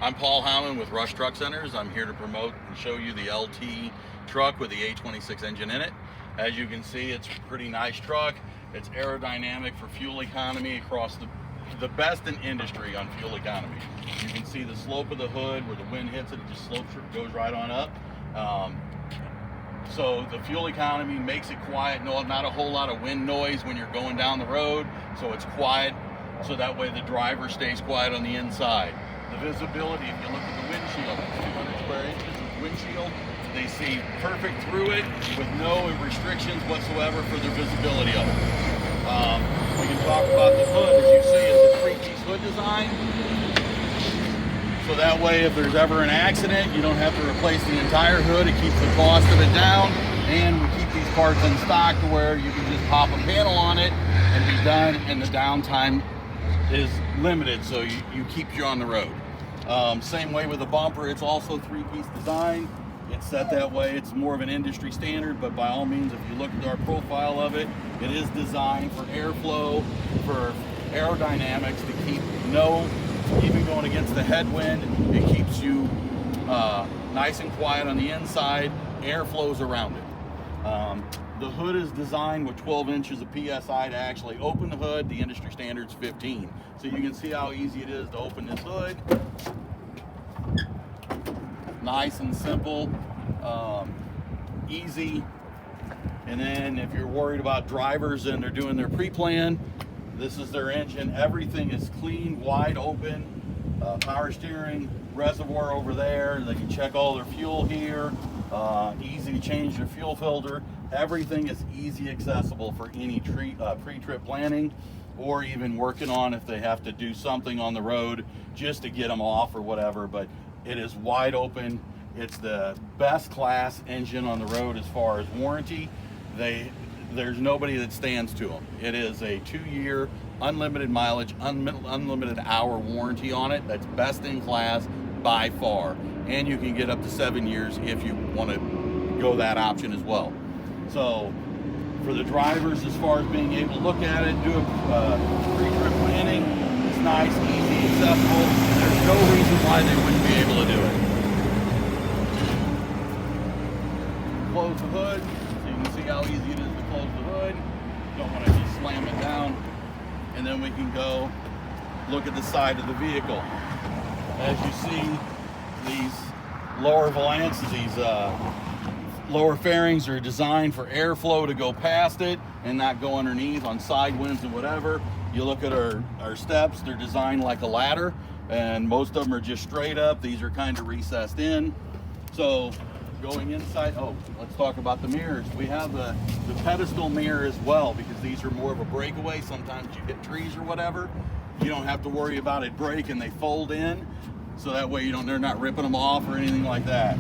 I'm Paul Hamann with Rush Truck Centers. I'm here to promote and show you the LT truck with the A26 engine in it. As you can see, it's a pretty nice truck. It's aerodynamic for fuel economy across the best in industry on fuel economy. You can see the slope of the hood where the wind hits it, it just slopes, goes right on up. So the fuel economy makes it quiet, not a whole lot of wind noise when you're going down the road, so it's quiet, so that way the driver stays quiet on the inside. The visibility, if you look at the windshield, it's 200 square inches of windshield. They see perfect through it with no restrictions whatsoever for their visibility of it. We can talk about the hood. As you see, it's a three-piece hood design. So that way, if there's ever an accident, you don't have to replace the entire hood. It keeps the cost of it down. And we keep these parts in stock to where you can just pop a panel on it and be done, and the downtime is limited, so you keep you on the road. Same way with the bumper, it's also three-piece design. It's set that way. It's more of an industry standard, but by all means, if you look at our profile of it, it is designed for airflow, for aerodynamics, to keep even going against the headwind, it keeps you nice and quiet on the inside. Air flows around it. The hood is designed with 12 inches of PSI to actually open the hood. The industry standard's 15. So you can see how easy it is to open this hood. Nice and simple, easy. And then if you're worried about drivers and they're doing their pre-plan, this is their engine. Everything is clean, wide open. Power steering, reservoir over there. They can check all their fuel here. Easy to change their fuel filter. Everything is easy accessible for any pre-trip planning, or even working on if they have to do something on the road just to get them off or whatever. But it is wide open. It's the best class engine on the road as far as warranty. There's nobody that stands to them. It is a 2-year unlimited mileage, unlimited hour warranty on it. That's best in class by far. And you can get up to 7 years if you want to go that option as well. So for the drivers, as far as being able to look at it, do a pre-trip planning, it's nice, easy, accessible. There's no reason why they wouldn't be able to do it. Close the hood, so you can see how easy it is to close the hood. Don't want to just slam it down. And then we can go look at the side of the vehicle. As you see, these lower valances, these lower fairings are designed for airflow to go past it and not go underneath on side winds and whatever. You look at our steps, they're designed like a ladder, and most of them are just straight up. These are kind of recessed in. So going inside, let's talk about the mirrors. We have the pedestal mirror as well, because these are more of a breakaway. Sometimes you hit trees or whatever. You don't have to worry about it breaking. They fold in, so that way they're not ripping them off or anything like that.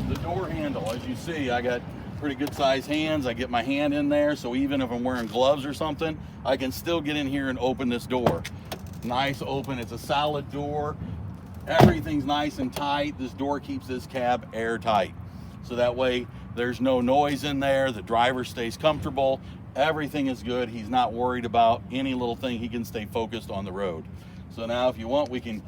The door handle, as you see, I got pretty good sized hands. I get my hand in there, so even if I'm wearing gloves or something, I can still get in here and open this door. Nice open, it's a solid door. Everything's nice and tight. This door keeps this cab airtight. So that way there's no noise in there. The driver stays comfortable. Everything is good. He's not worried about any little thing. He can stay focused on the road. So now if you want, we can,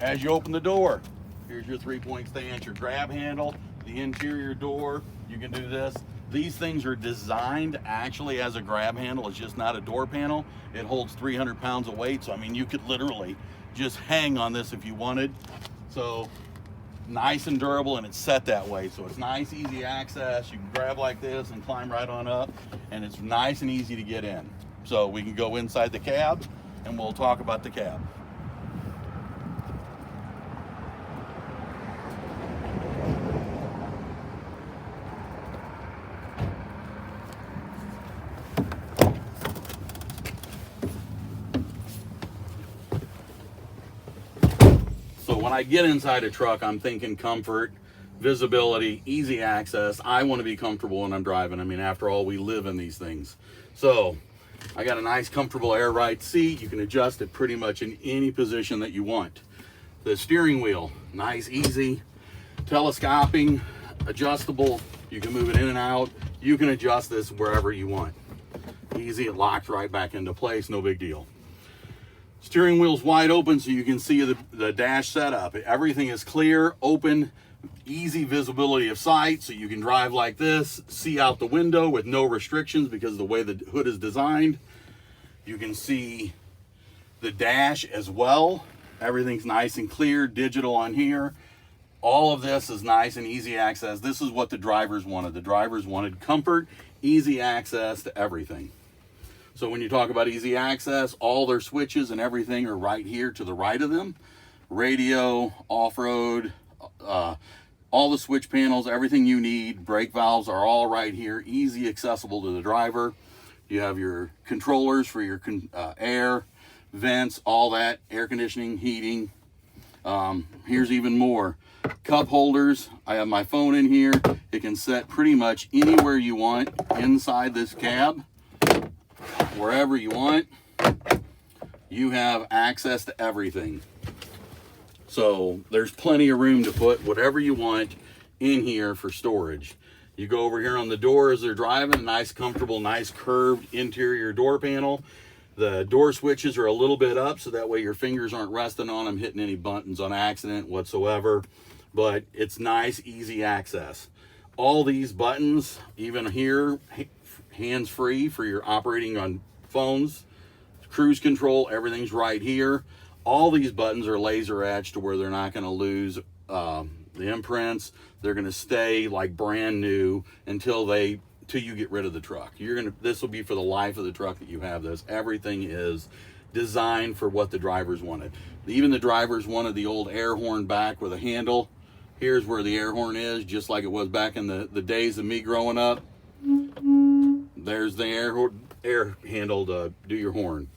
as you open the door, here's your 3-point stance, your grab handle, the interior door. You can do this. These things are designed actually as a grab handle. It's just not a door panel. It holds 300 pounds of weight. So, I mean, you could literally just hang on this if you wanted. So nice and durable, and it's set that way. So it's nice, easy access. You can grab like this and climb right on up, and it's nice and easy to get in. So we can go inside the cab, and we'll talk about the cab. So when I get inside a truck, I'm thinking comfort, visibility, easy access. I want to be comfortable when I'm driving. I mean, after all, we live in these things. So I got a nice, comfortable air ride seat. You can adjust it pretty much in any position that you want. The steering wheel, nice, easy, telescoping, adjustable. You can move it in and out. You can adjust this wherever you want. Easy, it locks right back into place, no big deal. Steering wheel's wide open so you can see the dash setup. Everything is clear, open, easy visibility of sight, so you can drive like this, see out the window with no restrictions because of the way the hood is designed. You can see the dash as well. Everything's nice and clear, digital on here. All of this is nice and easy access. This is what the drivers wanted. The drivers wanted comfort, easy access to everything. So when you talk about easy access, all their switches and everything are right here to the right of them. Radio, off-road, all the switch panels, everything you need, brake valves are all right here, easy accessible to the driver. You have your controllers for your air, vents, all that, air conditioning, heating. Here's even more. Cup holders. I have my phone in here. It can set pretty much anywhere you want inside this cab. Wherever you want, you have access to everything. So there's plenty of room to put whatever you want in here for storage. You go over here on the door as they're driving, a nice, comfortable, nice curved interior door panel. The door switches are a little bit up, so that way your fingers aren't resting on them, hitting any buttons on accident whatsoever. But it's nice, easy access. All these buttons, even here, hands-free for your operating on phones, cruise control, everything's right here. All these buttons are laser etched to where they're not going to lose the imprints. They're going to stay like brand new until you get rid of the truck. This will be for the life of the truck that you have this. Everything is designed for what the drivers wanted. Even the drivers wanted the old air horn back with a handle. Here's where the air horn is, just like it was back in the days of me growing up. There's the air handle to do your horn.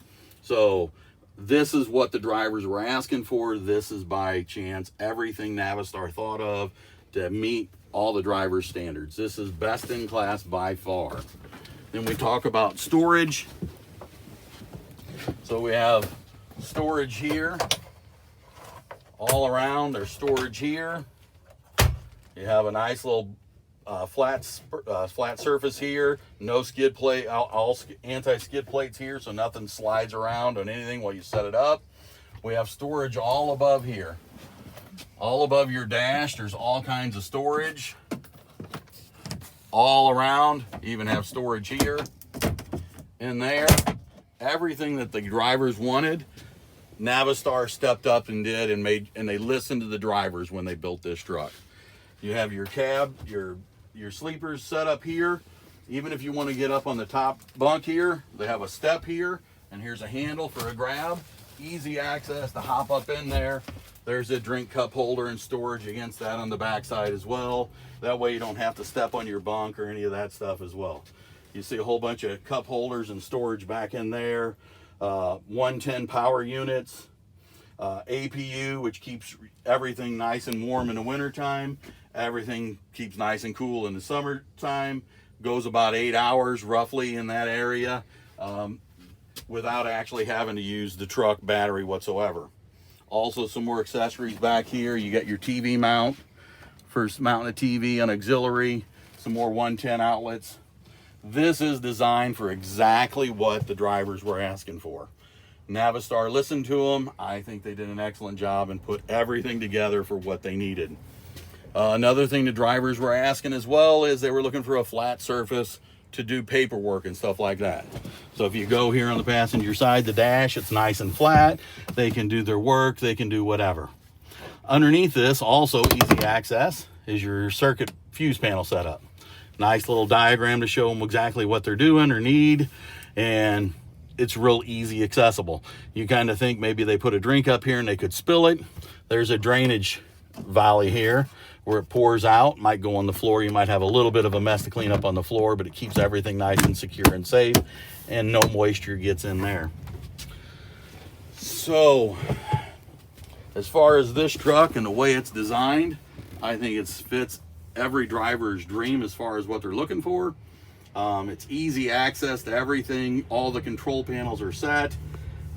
So this is what the drivers were asking for. This is by chance everything Navistar thought of to meet all the drivers' standards. This is best in class by far. Then we talk about storage. So we have storage here. All around, there's storage here. You have a nice little flat surface here. No skid plate, all anti-skid plates here, so nothing slides around on anything while you set it up. We have storage all above here. All above your dash, there's all kinds of storage. All around, you even have storage here. In there, everything that the drivers wanted, Navistar stepped up and did and they listened to the drivers when they built this truck. You have your cab, your sleepers set up here. Even if you want to get up on the top bunk here, they have a step here, and here's a handle for a grab. Easy access to hop up in there. There's a drink cup holder and storage against that on the back side as well. That way you don't have to step on your bunk or any of that stuff as well. You see a whole bunch of cup holders and storage back in there. 110 power units. APU, which keeps everything nice and warm in the wintertime. Everything keeps nice and cool in the summertime. Goes about 8 hours roughly in that area without actually having to use the truck battery whatsoever. Also some more accessories back here. You got your TV mount for mounting a TV on auxiliary. Some more 110 outlets. This is designed for exactly what the drivers were asking for. Navistar listened to them. I think they did an excellent job and put everything together for what they needed. Another thing the drivers were asking as well is they were looking for a flat surface to do paperwork and stuff like that. So if you go here on the passenger side, the dash, it's nice and flat. They can do their work, they can do whatever. Underneath this, also easy access, is your circuit fuse panel setup. Nice little diagram to show them exactly what they're doing or need, and it's real easy accessible. You kind of think maybe they put a drink up here and they could spill it. There's a drainage valley here where it pours out, might go on the floor. You might have a little bit of a mess to clean up on the floor, but it keeps everything nice and secure and safe, and no moisture gets in there. So as far as this truck and the way it's designed, I think it fits every driver's dream as far as what they're looking for. It's easy access to everything. All the control panels are set.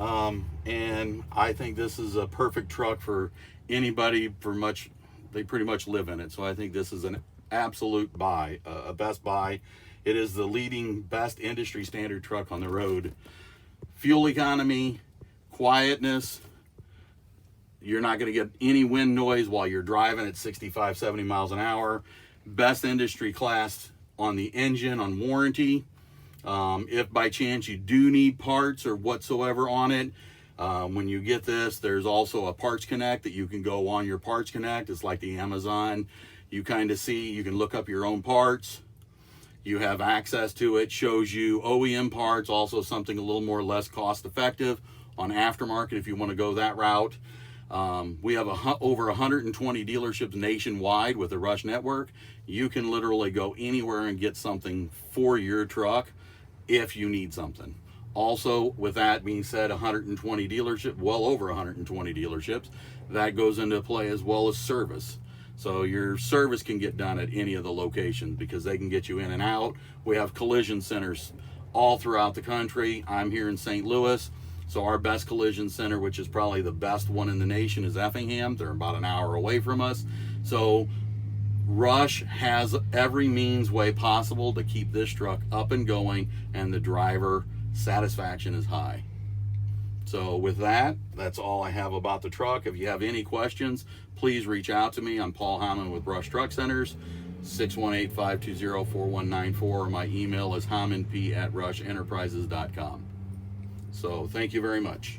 And I think this is a perfect truck for anybody they pretty much live in it. So I think this is an absolute buy, a best buy. It is the leading best industry standard truck on the road. Fuel economy, quietness. You're not going to get any wind noise while you're driving at 65, 70 miles an hour. Best industry class on the engine, on warranty. If by chance you do need parts or whatsoever on it, when you get this, there's also a parts connect that you can go on your parts connect. It's like the Amazon. You kind of see, you can look up your own parts. You have access to it, shows you OEM parts, also something a little more less cost effective on aftermarket if you want to go that route. We have over 120 dealerships nationwide with the Rush network. You can literally go anywhere and get something for your truck if you need something. Also, with that being said, 120 dealerships, well over 120 dealerships, that goes into play, as well as service. So your service can get done at any of the locations because they can get you in and out. We have collision centers all throughout the country. I'm here in St. Louis. So our best collision center, which is probably the best one in the nation, is Effingham. They're about an hour away from us. So Rush has every means way possible to keep this truck up and going, and the driver satisfaction is high. So with that, that's all I have about the truck. If you have any questions, please reach out to me. I'm Paul Hamann with Rush Truck Centers, 618-520-4194. My email is hamannp@rushenterprises.com. So thank you very much.